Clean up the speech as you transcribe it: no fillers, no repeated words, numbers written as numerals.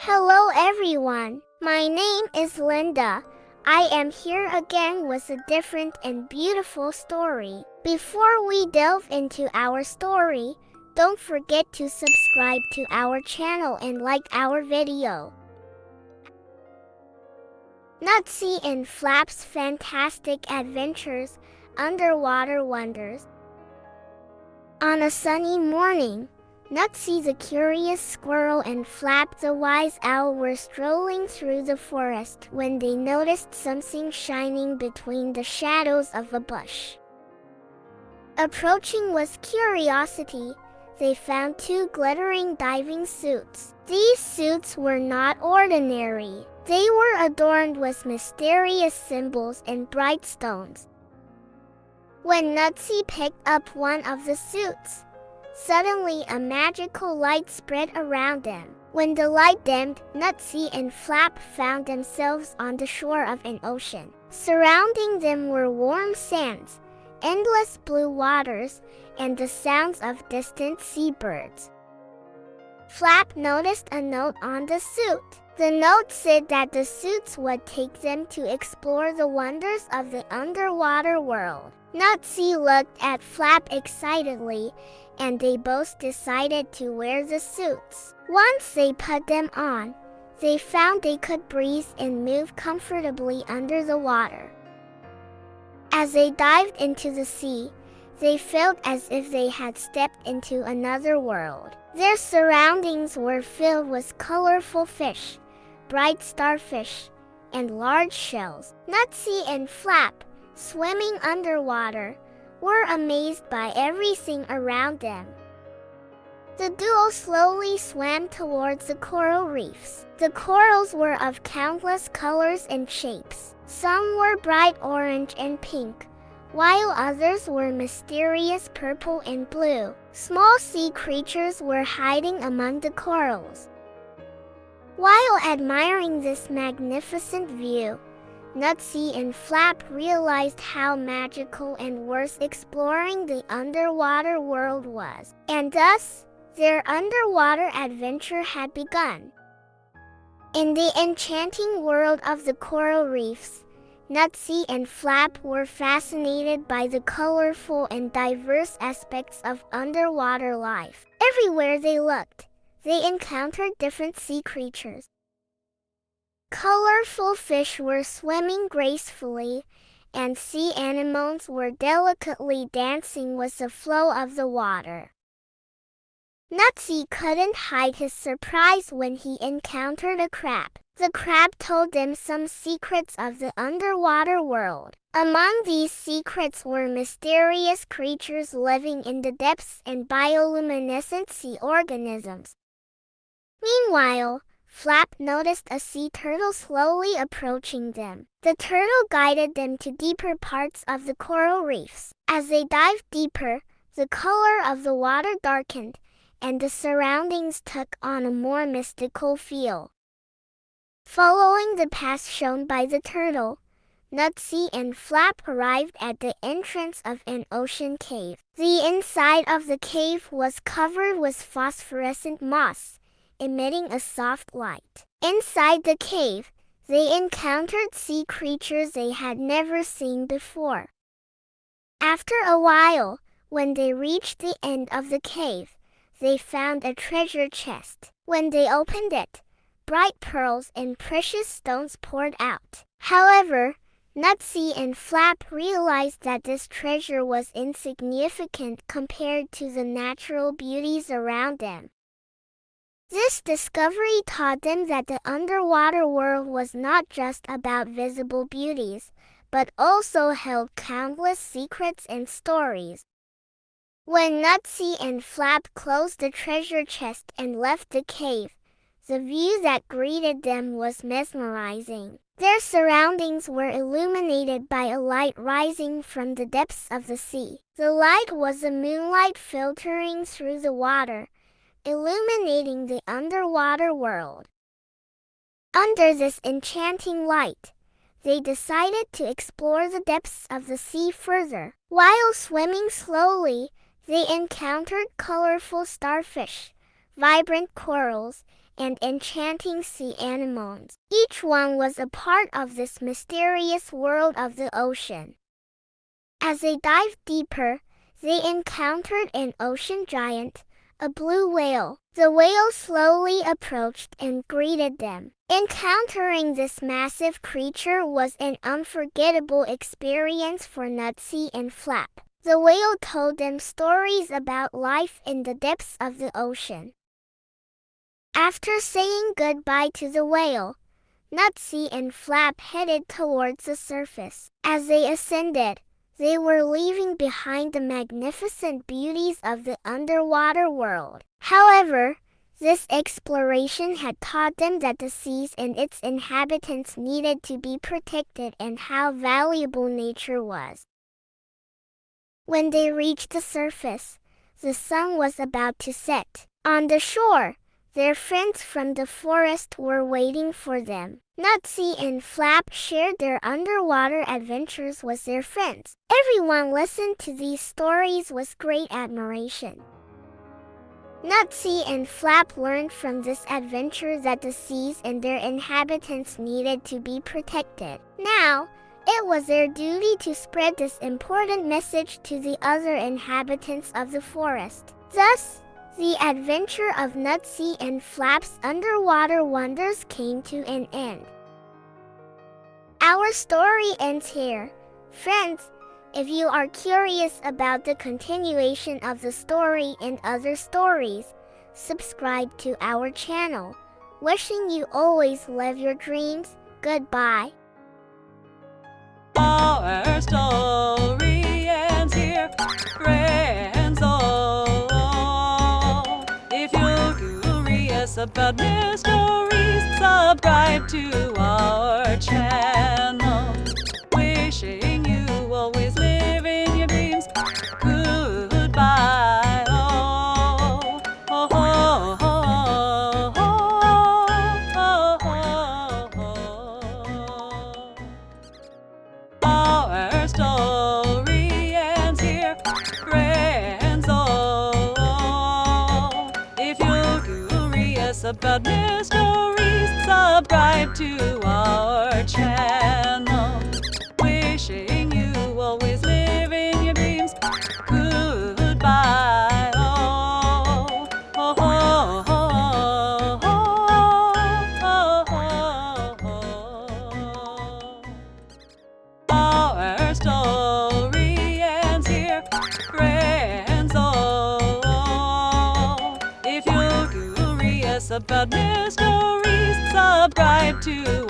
Hello everyone, my name is Linda. I am here again with a different and beautiful story. Before we delve into our story, don't forget to subscribe to our channel and like our video. Nutsy and Flap's Fantastic Adventures, Underwater Wonders. On a sunny morning, Nutsy the curious squirrel and Flap the wise owl were strolling through the forest when they noticed something shining between the shadows of a bush. Approaching with curiosity, they found two glittering diving suits. These suits were not ordinary. They were adorned with mysterious symbols and bright stones. When Nutsy picked up one of the suits, suddenly a magical light spread around them. When the light dimmed, Nutsy and Flap found themselves on the shore of an ocean. Surrounding them were warm sands, endless blue waters, and the sounds of distant seabirds. Flap noticed a note on the suit. The note said that the suits would take them to explore the wonders of the underwater world. Nutsy looked at Flap excitedly, and they both decided to wear the suits. Once they put them on, they found they could breathe and move comfortably under the water. As they dived into the sea, they felt as if they had stepped into another world. Their surroundings were filled with colorful fish, bright starfish, and large shells. Nutsy and Flap, swimming underwater, were amazed by everything around them. The duo slowly swam towards the coral reefs. The corals were of countless colors and shapes. Some were bright orange and pink, while others were mysterious purple and blue. Small sea creatures were hiding among the corals. While admiring this magnificent view, Nutsy and Flap realized how magical and worth exploring the underwater world was, and thus, their underwater adventure had begun. In the enchanting world of the coral reefs, Nutsy and Flap were fascinated by the colorful and diverse aspects of underwater life. Everywhere they looked, they encountered different sea creatures. Colorful fish were swimming gracefully, and sea anemones were delicately dancing with the flow of the water. Nutsy couldn't hide his surprise when he encountered a crab. The crab told them some secrets of the underwater world. Among these secrets were mysterious creatures living in the depths and bioluminescent sea organisms. Meanwhile, Flap noticed a sea turtle slowly approaching them. The turtle guided them to deeper parts of the coral reefs. As they dived deeper, the color of the water darkened, and the surroundings took on a more mystical feel. Following the path shown by the turtle, Nutsy and Flap arrived at the entrance of an ocean cave. The inside of the cave was covered with phosphorescent moss, emitting a soft light. Inside the cave, they encountered sea creatures they had never seen before. After a while, when they reached the end of the cave, they found a treasure chest. When they opened it, bright pearls and precious stones poured out. However, Nutsy and Flap realized that this treasure was insignificant compared to the natural beauties around them. This discovery taught them that the underwater world was not just about visible beauties, but also held countless secrets and stories. When Nutsy and Flap closed the treasure chest and left the cave, the view that greeted them was mesmerizing. Their surroundings were illuminated by a light rising from the depths of the sea. The light was the moonlight filtering through the water, illuminating the underwater world. Under this enchanting light, they decided to explore the depths of the sea further. While swimming slowly, they encountered colorful starfish, vibrant corals, and enchanting sea anemones. Each one was a part of this mysterious world of the ocean. As they dived deeper, they encountered an ocean giant, a blue whale. The whale slowly approached and greeted them. Encountering this massive creature was an unforgettable experience for Nutsy and Flap. The whale told them stories about life in the depths of the ocean. After saying goodbye to the whale, Nutsy and Flap headed towards the surface. As they ascended, they were leaving behind the magnificent beauties of the underwater world. However, this exploration had taught them that the seas and its inhabitants needed to be protected and how valuable nature was. When they reached the surface, the sun was about to set. On the shore, their friends from the forest were waiting for them. Nutsy and Flap shared their underwater adventures with their friends. Everyone listened to these stories with great admiration. Nutsy and Flap learned from this adventure that the seas and their inhabitants needed to be protected. Now, it was their duty to spread this important message to the other inhabitants of the forest. Thus, the adventure of Nutsy and Flap's underwater wonders came to an end. Our story ends here. Friends, if you are curious about the continuation of the story and other stories, subscribe to our channel. Wishing you always live your dreams. Goodbye. Our story ends here, friends all. If you're curious about mysteries, subscribe to our channel. Wishing you always live in your dreams. Goodbye all. Oh, oh, oh, oh, oh. Our story ends here, friends all. If you're curious about mysteries, subscribe to our channel. Wishing you always live in your dreams. Goodbye all. Oh, oh, oh, oh, oh. Our story ends here, friends all. If you're curious about mysteries, subscribe to